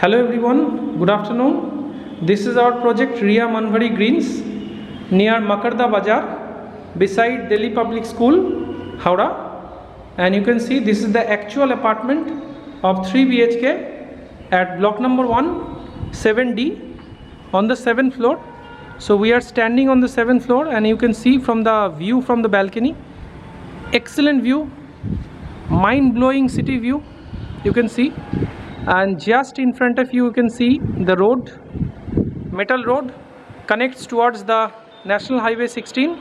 Hello everyone, good afternoon. This is our project Ria Manvari Greens near Makarda Bazar beside Delhi Public School, Howrah. And you can see this is the actual apartment of 3 BHK at block number 1, 7D on the 7th floor. So we are standing on the 7th floor and you can see from the view from the balcony. Excellent view, mind-blowing city view you can see. And just in front of you can see the road, metal road connects towards the National Highway 16,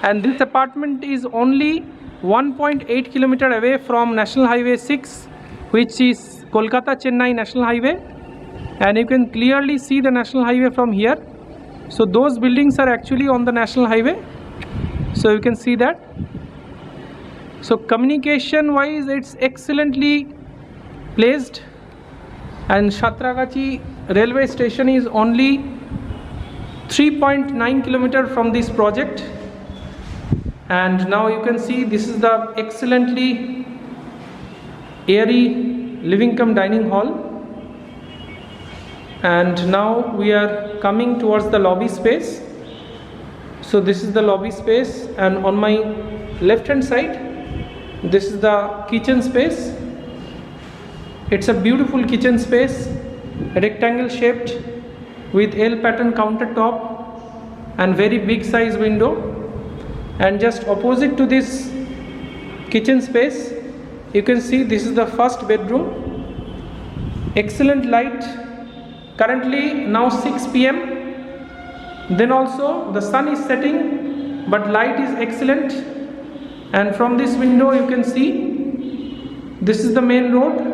and this apartment is only 1.8 kilometer away from National Highway 6, which is Kolkata Chennai National Highway, and you can clearly see the National Highway from here. So those buildings are actually on the National Highway, so you can see that. So communication wise it's excellently placed, and Satragachi railway station is only 3.9 kilometer from this project. And now you can see this is the excellently airy living cum dining hall. And now we are coming towards the lobby space. So this is the lobby space, and on my left hand side this is the kitchen space. It's a beautiful kitchen space, rectangle shaped with L pattern countertop and very big size window. And just opposite to this kitchen space you can see this is the first bedroom. Excellent light, currently now 6 PM. Then also the sun is setting but light is excellent, and from this window you can see this is the main road,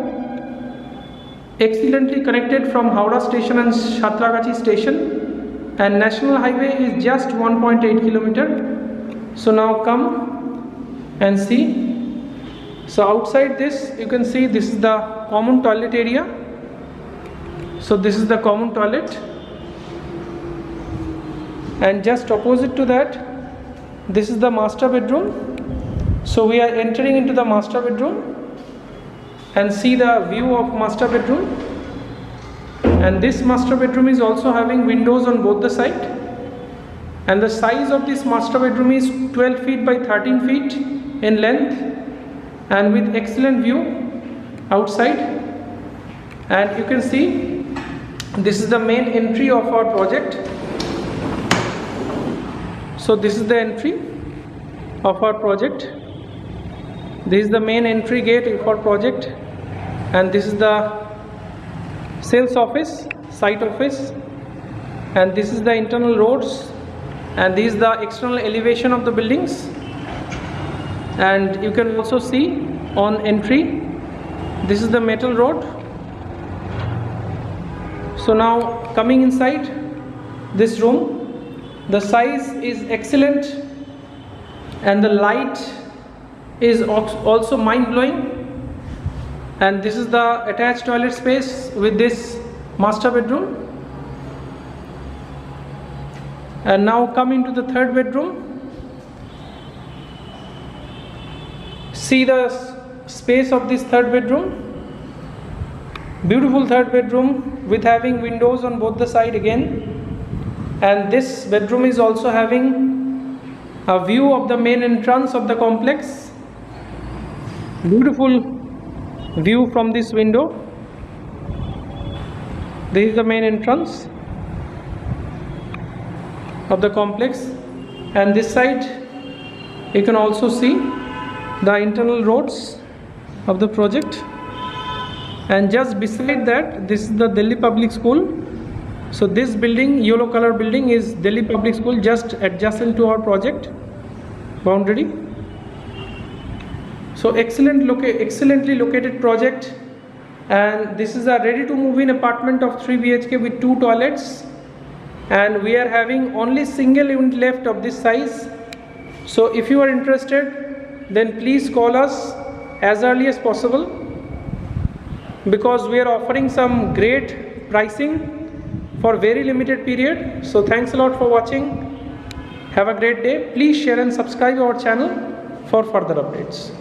excellently connected from Howrah station and Satragachi station, and National Highway is just 1.8 kilometer. So now come and see. So outside this you can see this is the common toilet area. So this is the common toilet, and just opposite to that this is the master bedroom. So we are entering into the master bedroom and see the view of master bedroom. And this master bedroom is also having windows on both the side, and the size of this master bedroom is 12 feet by 13 feet in length, and with excellent view outside. And you can see this is the main entry of our project. So this is the entry of our project. This is the main entry gate for project, and this is the sales office, site office, and this is the internal roads, and this is the external elevation of the buildings. And you can also see on entry this is the metal road. So now coming inside this room, the size is excellent and the light is also mind-blowing. And this is the attached toilet space with this master bedroom. And now come into the third bedroom. See the space of this third bedroom. Beautiful third bedroom with having windows on both the side again. And this bedroom is also having a view of the main entrance of the complex. Beautiful view from this window. This is the main entrance of the complex, and this side you can also see the internal roads of the project. And just beside that this is the Delhi Public School. So this building, yellow color building, is Delhi Public School, just adjacent to our project boundary. So excellently located project, and this is a ready to move in apartment of 3 BHK with 2 toilets, and we are having only single unit left of this size. So if you are interested, then please call us as early as possible, because we are offering some great pricing for very limited period. So thanks a lot for watching. Have a great day. Please share and subscribe our channel for further updates.